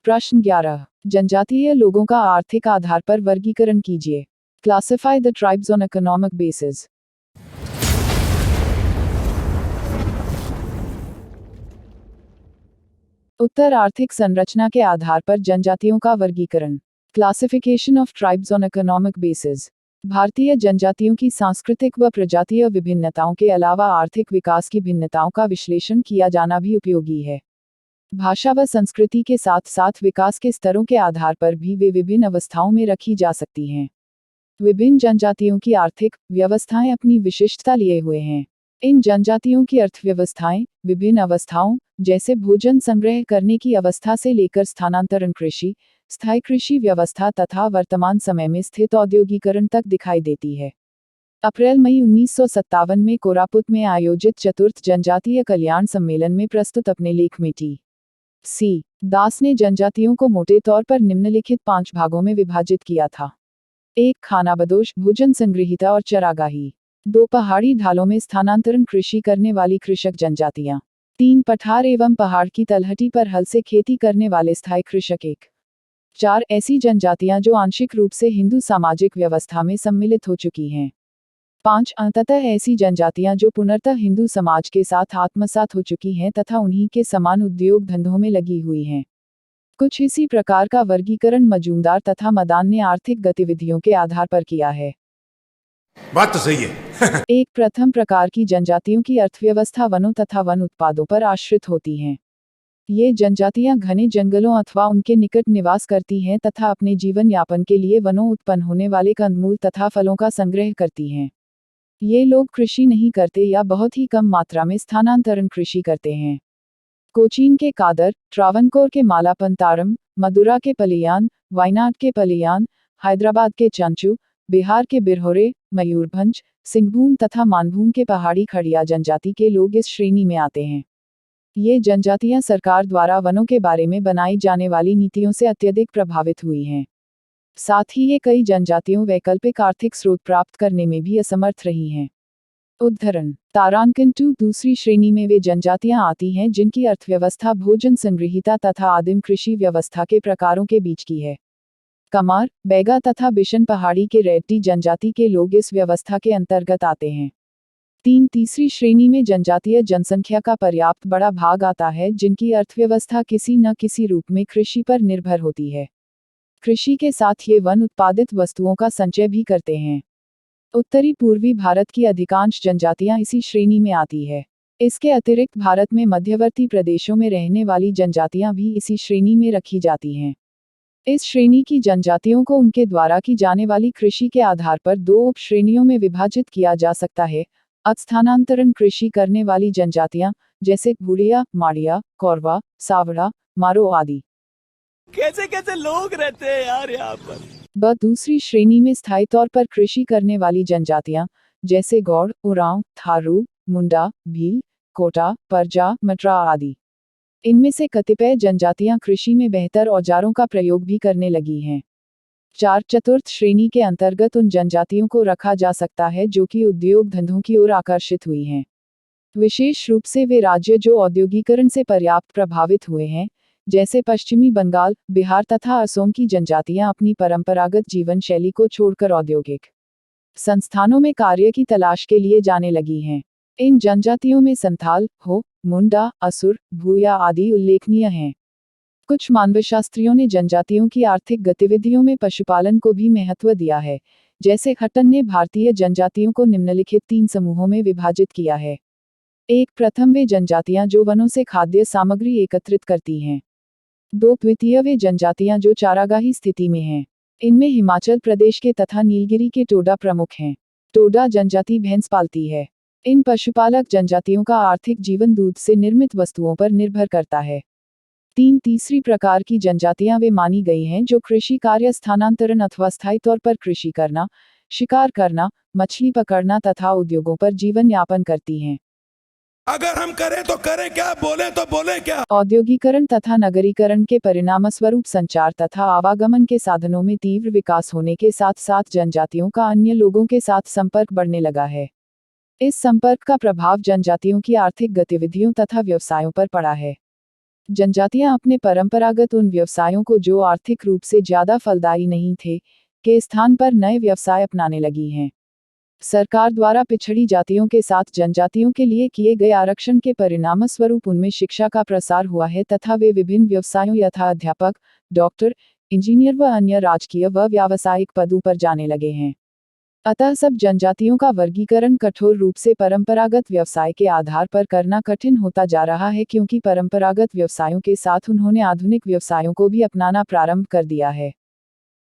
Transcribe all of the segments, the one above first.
प्रश्न 11। जनजातीय लोगों का आर्थिक आधार पर वर्गीकरण कीजिए। Classify the tribes on economic basis. उत्तर आर्थिक संरचना के आधार पर जनजातियों का वर्गीकरण। Classification of tribes on economic basis. भारतीय जनजातियों की सांस्कृतिक व प्रजातीय विभिन्नताओं के अलावा आर्थिक विकास की भिन्नताओं का विश्लेषण किया जाना भी उपयोगी है। भाषा व संस्कृति के साथ साथ विकास के स्तरों के आधार पर भी वे विभिन्न अवस्थाओं में रखी जा सकती हैं। विभिन्न जनजातियों की आर्थिक व्यवस्थाएं अपनी विशिष्टता लिए हुए हैं। इन जनजातियों की अर्थव्यवस्थाएं विभिन्न अवस्थाओं, जैसे भोजन संग्रह करने की अवस्था से लेकर स्थानांतरण कृषि, स्थायी कृषि व्यवस्था तथा वर्तमान समय में स्थित औद्योगिकरण तक दिखाई देती है। अप्रैल-मई 1957 में कोरापुट में आयोजित चतुर्थ जनजातीय कल्याण सम्मेलन में प्रस्तुत अपने लेख में टी.सी. दास ने जनजातियों को मोटे तौर पर निम्नलिखित 5 भागों में विभाजित किया था। 1. खानाबदोश, भोजन संग्रहीता और चरागाही। 2. पहाड़ी ढालों में स्थानांतरण कृषि करने वाली कृषक जनजातियां। 3. पठार एवं पहाड़ की तलहटी पर हल से खेती करने वाले स्थायी कृषक। 1. 4. ऐसी जनजातियां जो आंशिक रूप से हिंदू सामाजिक व्यवस्था में सम्मिलित हो चुकी हैं। 5. अंततः ऐसी जनजातियां जो पुनर्तः हिंदू समाज के साथ आत्मसात हो चुकी हैं तथा उन्हीं के समान उद्योग धंधों में लगी हुई हैं। कुछ इसी प्रकार का वर्गीकरण मजूमदार तथा मदान ने आर्थिक गतिविधियों के आधार पर किया है। बात तो सही है। एक प्रथम प्रकार की जनजातियों की अर्थव्यवस्था वनों तथा वन उत्पादों पर आश्रित होती हैं। ये जनजातियां घने जंगलों अथवा उनके निकट निवास करती हैं तथा अपने जीवन यापन के लिए वनों उत्पन्न होने वाले कंदमूल तथा फलों का संग्रह करती हैं। ये लोग कृषि नहीं करते या बहुत ही कम मात्रा में स्थानांतरण कृषि करते हैं। कोचीन के कादर, ट्रावनकोर के मालापंतारम, मदुरा के पलियान, वायनाड के पलियान, हैदराबाद के चंचू, बिहार के बिरहोरे, मयूरभंज, सिंहभूम तथा मानभूम के पहाड़ी खड़िया जनजाति के लोग इस श्रेणी में आते हैं। ये जनजातियां सरकार द्वारा वनों के बारे में बनाई जाने वाली नीतियों से अत्यधिक प्रभावित हुई हैं। साथ ही ये कई जनजातियों वैकल्पिक आर्थिक स्रोत प्राप्त करने में भी असमर्थ रही हैं। उदाहरण, तारांकन 2 दूसरी श्रेणी में वे जनजातियां आती हैं जिनकी अर्थव्यवस्था भोजन संग्रहीता तथा आदिम कृषि व्यवस्था के प्रकारों के बीच की है। कमार, बैगा तथा बिशन पहाड़ी के रेड्डी जनजाति के लोग इस व्यवस्था के अंतर्गत आते हैं। 3 तीसरी श्रेणी में जनजातीय जनसंख्या का पर्याप्त बड़ा भाग आता है जिनकी अर्थव्यवस्था किसी न किसी रूप में कृषि पर निर्भर होती है। कृषि के साथ ये वन उत्पादित वस्तुओं का संचय भी करते हैं। उत्तरी पूर्वी भारत की अधिकांश जनजातियां इसी श्रेणी में आती है। इसके अतिरिक्त भारत में मध्यवर्ती प्रदेशों में रहने वाली जनजातियां भी इसी श्रेणी में रखी जाती हैं। इस श्रेणी की जनजातियों को उनके द्वारा की जाने वाली कृषि के आधार पर 2 उप श्रेणियों में विभाजित किया जा सकता है। स्थानांतरण कृषि करने वाली जनजातियां, जैसे भूड़िया, माड़िया, कौरवा, सावड़ा, मारो आदि। कैसे कैसे लोग रहते हैं यार यहाँ पर। दूसरी श्रेणी में स्थायी तौर पर कृषि करने वाली जनजातियां, जैसे गौड़, उरांव, थारू, मुंडा, भील, कोटा, परजा, मटरा आदि। इनमें से कतिपय जनजातियां कृषि में बेहतर औजारों का प्रयोग भी करने लगी हैं। 4 चतुर्थ श्रेणी के अंतर्गत उन जनजातियों को रखा जा सकता है जो कि उद्योग धंधों की ओर आकर्षित हुई हैं। विशेष रूप से वे राज्य जो औद्योगिकरण से पर्याप्त प्रभावित हुए हैं, जैसे पश्चिमी बंगाल, बिहार तथा असम की जनजातियां अपनी परंपरागत जीवन शैली को छोड़कर औद्योगिक संस्थानों में कार्य की तलाश के लिए जाने लगी हैं। इन जनजातियों में संथाल, हो, मुंडा, असुर, भूया आदि उल्लेखनीय हैं। कुछ मानवशास्त्रियों ने जनजातियों की आर्थिक गतिविधियों में पशुपालन को भी महत्व दिया है, जैसे हटन ने भारतीय जनजातियों को निम्नलिखित 3 समूहों में विभाजित किया है। 1. प्रथम वे जनजातियां जो वनों से खाद्य सामग्री एकत्रित करती हैं। 2. द्वितीय वे जनजातियां जो चारागाही स्थिति में हैं। इनमें हिमाचल प्रदेश के तथा नीलगिरी के टोडा प्रमुख हैं। टोडा जनजाति भैंस पालती है। इन पशुपालक जनजातियों का आर्थिक जीवन दूध से निर्मित वस्तुओं पर निर्भर करता है। 3 तीसरी प्रकार की जनजातियां वे मानी गई हैं जो कृषि कार्य स्थानांतरण अथवा स्थायी तौर पर कृषि करना, शिकार करना, मछली पकड़ना तथा उद्योगों पर जीवन यापन करती हैं। अगर हम करें तो करें क्या, बोले तो बोले क्या। औद्योगिकरण तथा नगरीकरण के परिणामस्वरूप संचार तथा आवागमन के साधनों में तीव्र विकास होने के साथ साथ जनजातियों का अन्य लोगों के साथ संपर्क बढ़ने लगा है। इस संपर्क का प्रभाव जनजातियों की आर्थिक गतिविधियों तथा व्यवसायों पर पड़ा है। जनजातियां अपने परंपरागत उन व्यवसायों को जो आर्थिक रूप से ज्यादा फलदायी नहीं थे, के स्थान पर नए व्यवसाय अपनाने लगी हैं। सरकार द्वारा पिछड़ी जातियों के साथ जनजातियों के लिए किए गए आरक्षण के परिणामस्वरूप उनमें शिक्षा का प्रसार हुआ है तथा वे विभिन्न व्यवसायों यथा अध्यापक, डॉक्टर, इंजीनियर व अन्य राजकीय व व्यावसायिक पदों पर जाने लगे हैं। अतः सब जनजातियों का वर्गीकरण कठोर रूप से परंपरागत व्यवसाय के आधार पर करना कठिन होता जा रहा है, क्योंकि परंपरागत व्यवसायों के साथ उन्होंने आधुनिक व्यवसायों को भी अपनाना प्रारंभ कर दिया है।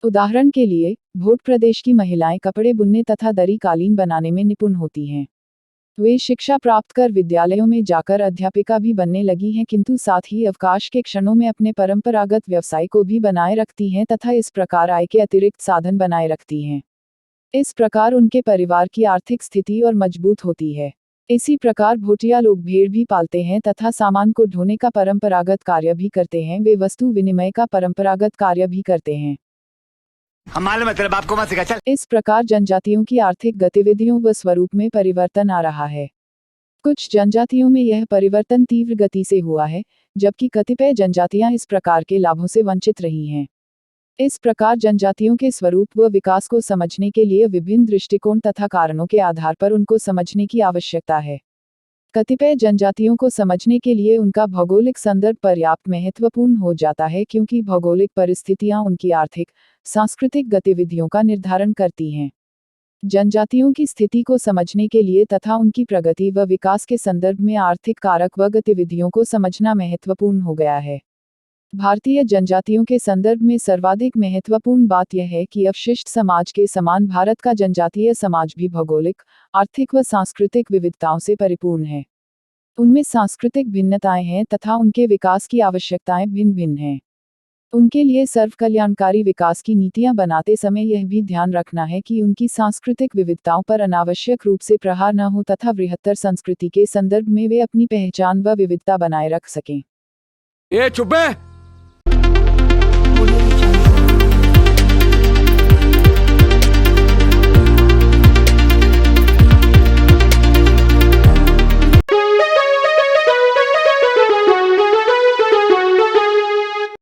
उदाहरण के लिए, भोट प्रदेश की महिलाएं कपड़े बुनने तथा दरी कालीन बनाने में निपुण होती हैं। वे शिक्षा प्राप्त कर विद्यालयों में जाकर अध्यापिका भी बनने लगी हैं, किंतु साथ ही अवकाश के क्षणों में अपने परंपरागत व्यवसाय को भी बनाए रखती हैं तथा इस प्रकार आय के अतिरिक्त साधन बनाए रखती हैं। इस प्रकार उनके परिवार की आर्थिक स्थिति और मजबूत होती है। इसी प्रकार भोटिया लोग भेड़ भी पालते हैं तथा सामान को ढोने का परंपरागत कार्य भी करते हैं। वे वस्तु विनिमय का परंपरागत कार्य भी करते हैं। हम मालूम है तेरे बाप को मत सिखा चल। इस प्रकार जनजातियों की आर्थिक गतिविधियों व स्वरूप में परिवर्तन आ रहा है। कुछ जनजातियों में यह परिवर्तन तीव्र गति से हुआ है, जबकि कतिपय जनजातियां इस प्रकार के लाभों से वंचित रही हैं। इस प्रकार जनजातियों के स्वरूप व विकास को समझने के लिए विभिन्न दृष्टिकोण तथा कारणों के आधार पर उनको समझने की आवश्यकता है। कतिपय जनजातियों को समझने के लिए उनका भौगोलिक संदर्भ पर्याप्त महत्वपूर्ण हो जाता है, क्योंकि भौगोलिक परिस्थितियां उनकी आर्थिक, सांस्कृतिक गतिविधियों का निर्धारण करती हैं। जनजातियों की स्थिति को समझने के लिए तथा उनकी प्रगति व विकास के संदर्भ में आर्थिक कारक व गतिविधियों को समझना महत्वपूर्ण हो गया है। भारतीय जनजातियों के संदर्भ में सर्वाधिक महत्वपूर्ण बात यह है कि अवशिष्ट समाज के समान भारत का जनजातीय समाज भी भौगोलिक, आर्थिक व सांस्कृतिक विविधताओं से परिपूर्ण है। उनमें सांस्कृतिक भिन्नताएं हैं तथा उनके विकास की आवश्यकताएं भिन्न भिन्न हैं। उनके लिए सर्वकल्याणकारी विकास की नीतियां बनाते समय यह भी ध्यान रखना है कि उनकी सांस्कृतिक विविधताओं पर अनावश्यक रूप से प्रहार न हो तथा बृहत्तर संस्कृति के संदर्भ में वे अपनी पहचान व विविधता बनाए रख सकें। ये चुप है।